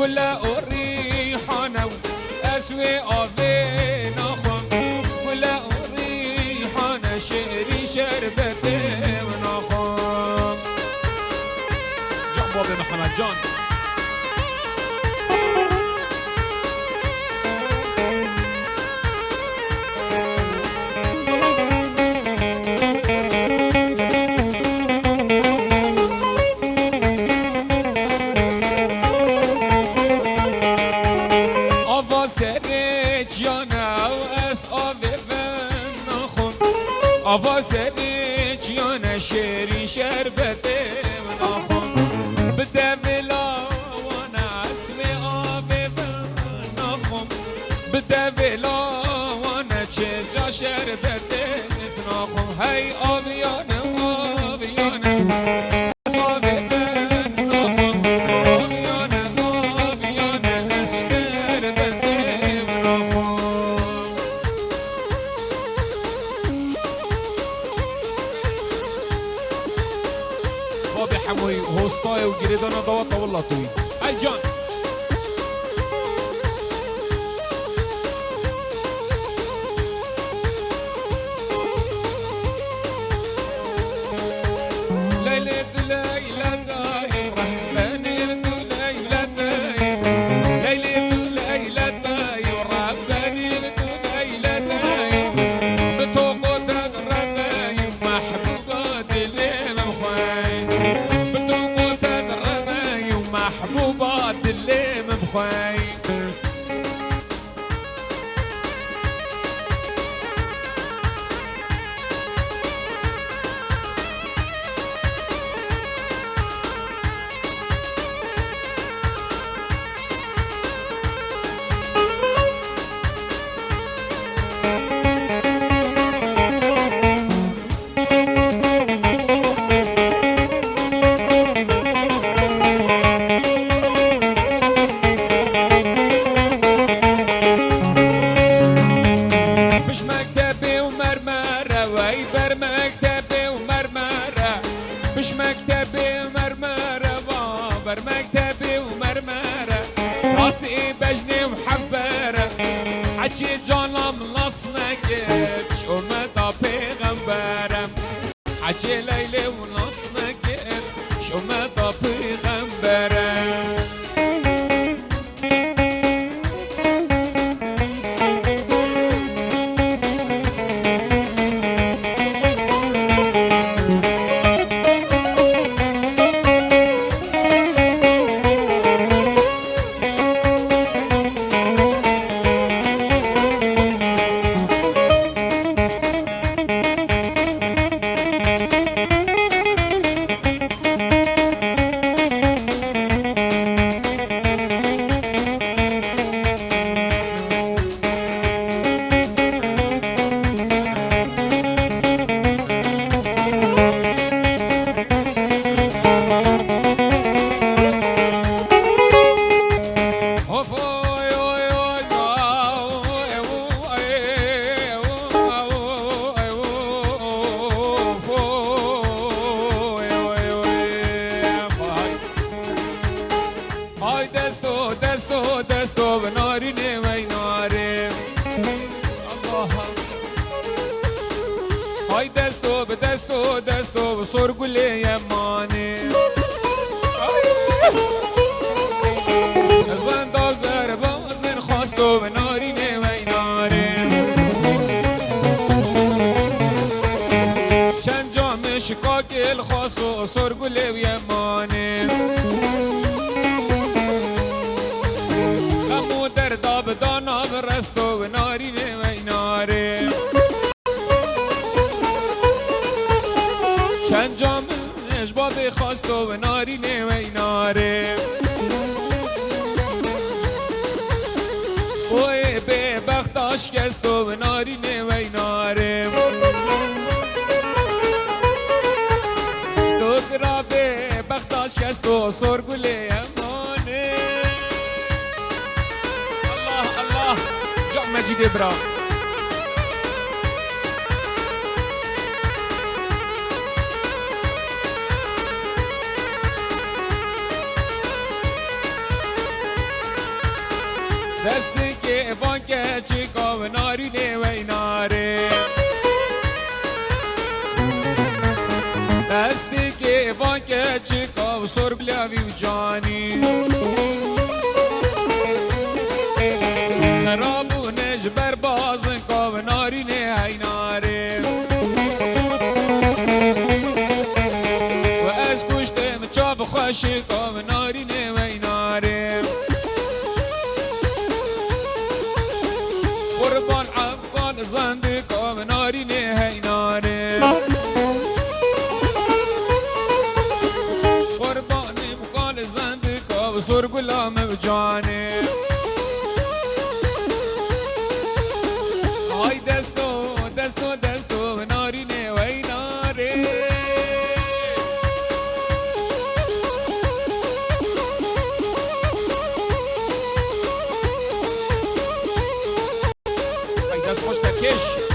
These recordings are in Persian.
ولا الريحانة أسوي أبي نخم ولا الريحانة شعري شربتي ونخم جان بابي محمد جان آوا سریچ یا نشری شربته من آخون بده ولا و نسوی آبه من آخون بده ولا و نچه جا شربته نسن آخون هی آبیانه آبیانه حموي هوستاي وجريدانا دوت والله طويل هاي جان محبوبات اللي مبخاين مش مكتبي ومرمرة بابر مكتبي ومرمرة راسي بجني وحبرة حكي جانا ملصنك شومة بيغمبرة حكي ليلي ونصنك شومة بيغمبرة دستو بنارینه و ایناره الله های دستو سرگله یمانه زنداب زربازن خواستو بنارینه و ایناره چند جام شکاکل خواستو سرگله و یمانه دانا برستو و نارینه و ایناره چند جام اشباب خواستو و نارینه و ایناره سپوی به بختاش کستو و نارینه و ایناره ستوکرا به بختاش کستو سرگله امانه جان مجید ابرا دستی که وانکه چیکاو نارینه وی ناره دستی که وانکه چیکاو سرگلاوی و جانی خرابونش بر بازن کاو نارینه هی ناره و از کشتم چاب خوشی کاو نارینه وی ناره قربان افغان زنده کاو نارینه هی ناره قربان افغان زنده کاو سرگلام و جانه های دستو دستو دستو نارینه وی ناره های دست خوش سرکش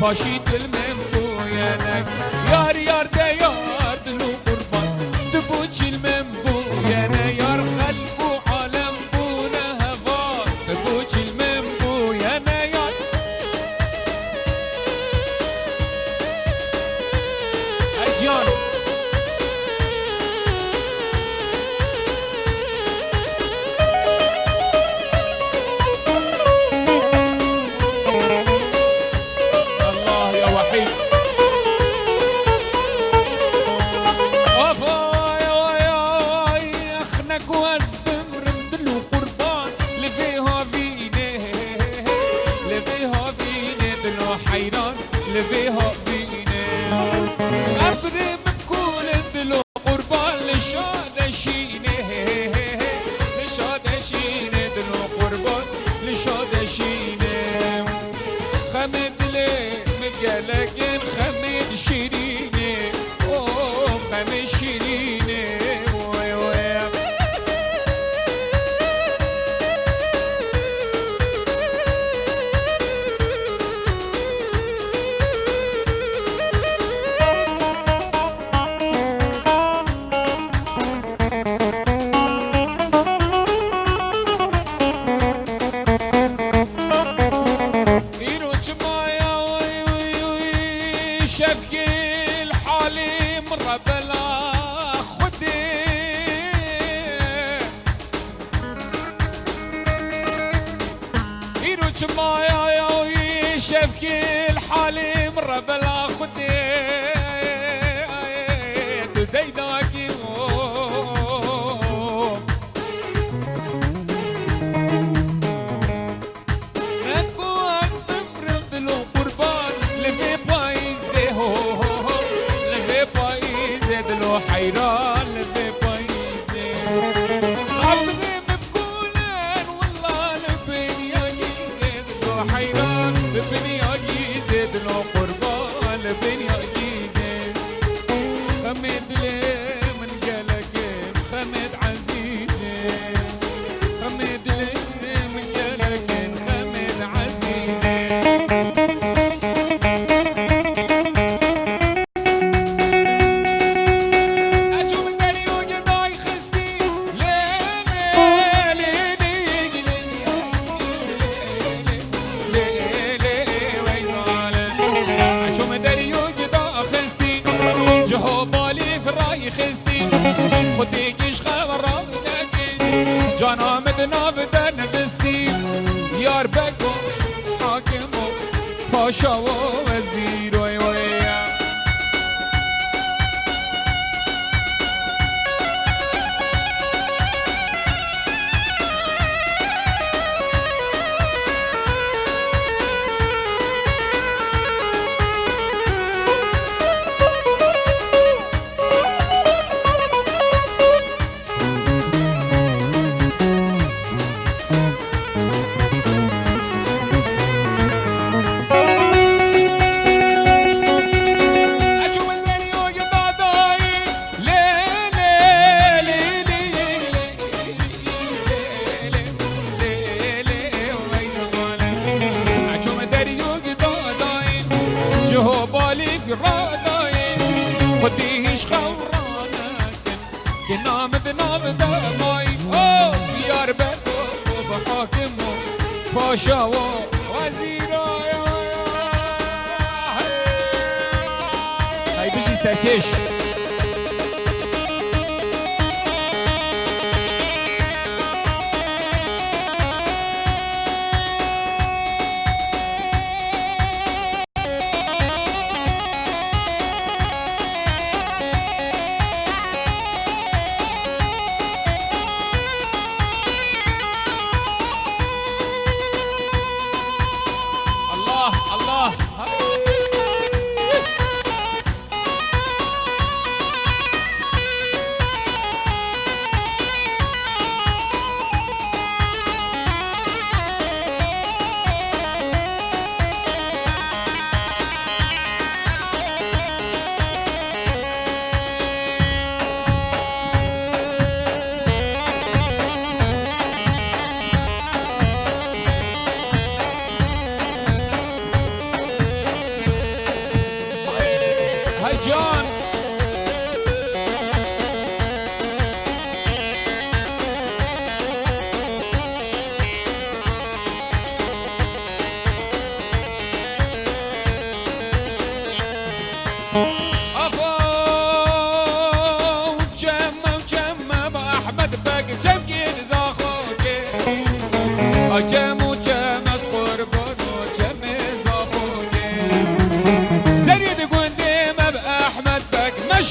پاشید المن بوینک یار یار ده یار دلو قربان دبو چلمن بوینه یار خلق و عالم بونه هوا دبو چلمن بوینه یار ای جان حيران لبيها بينا أضرب بكل الدلو قربان لشاد شيني لشاد شيني دلو قربان لشاد شيني خمد لي مقلقين خمد شيريني أوه خمد شيريني شبكي الحالي مرة بلا خدي يروج مايا يا شبكي الحالي مرة بلا خدي ديداكي حيران لبي بايزي عبدي بكولن والله لبني يزيد لو حيران لبني يزيد لو قربان لبني يزيد خمد لي من قلقين خمد عزيزي خمد لي من قلقين خمد عزيزي خودیکش خبران نگی جان آمد ناو در نفستی یار بگو حاکم و پاشا و وزیر وی وی خديش خورانك كنام بنام دماي او ديار بكو بحاكم باشا وزيرا هاي بيجي سركش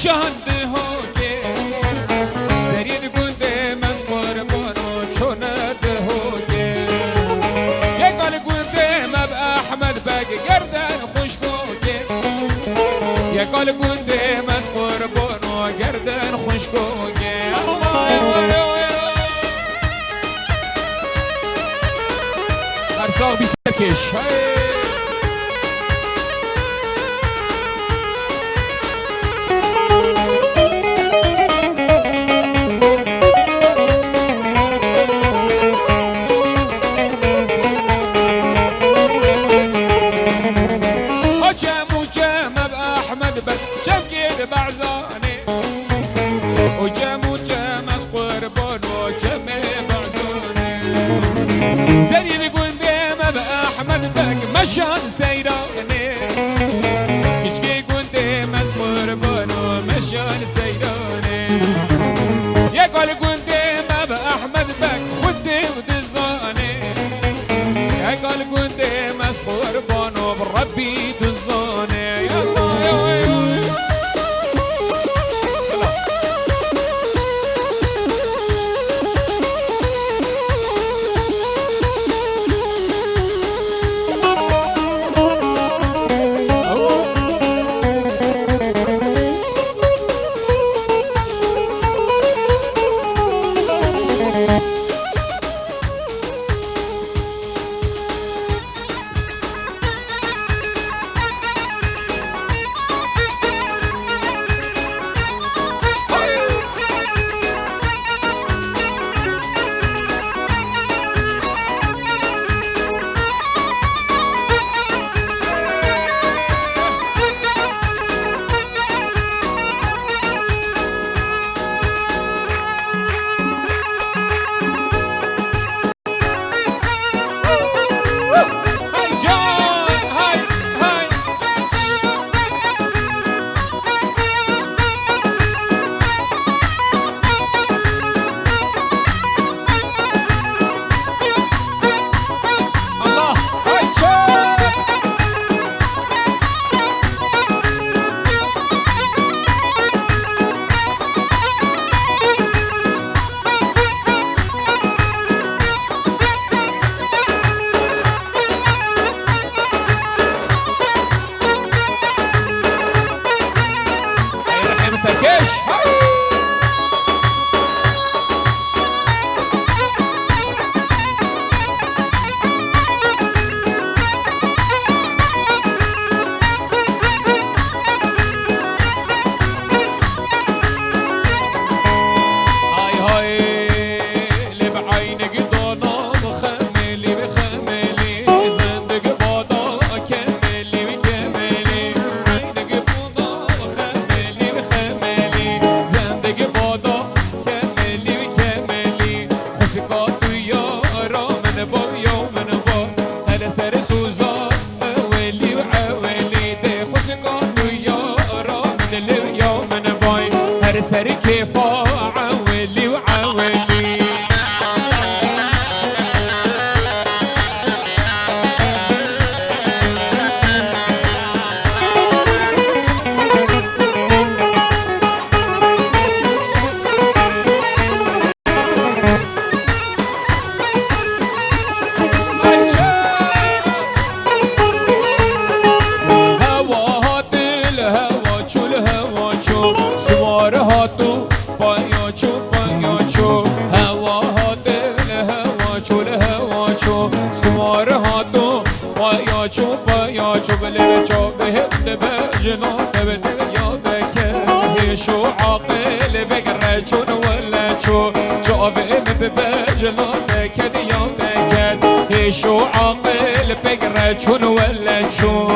شهند هوكي زريد قندي مسقور بونو شوند هوكي يقال قندي مب احمد باقي قردان خشكوكي يقال قندي مسقور بونو قردان خشكوكي الله ارساغ بيسركش مشان سيراني كشكي كنت مسمور بانو مشان سيراني يقول كنت ما بأحمد بك خدي ودزاني يقول كنت مسمور بانو بربي دزاني يلا يلا يا من باي هر سر كيفا عولي وعولي شو عاقل بقرا شون ولا شو جوابي بجلودك يا دكت شو عاقل بقرا شون ولا شو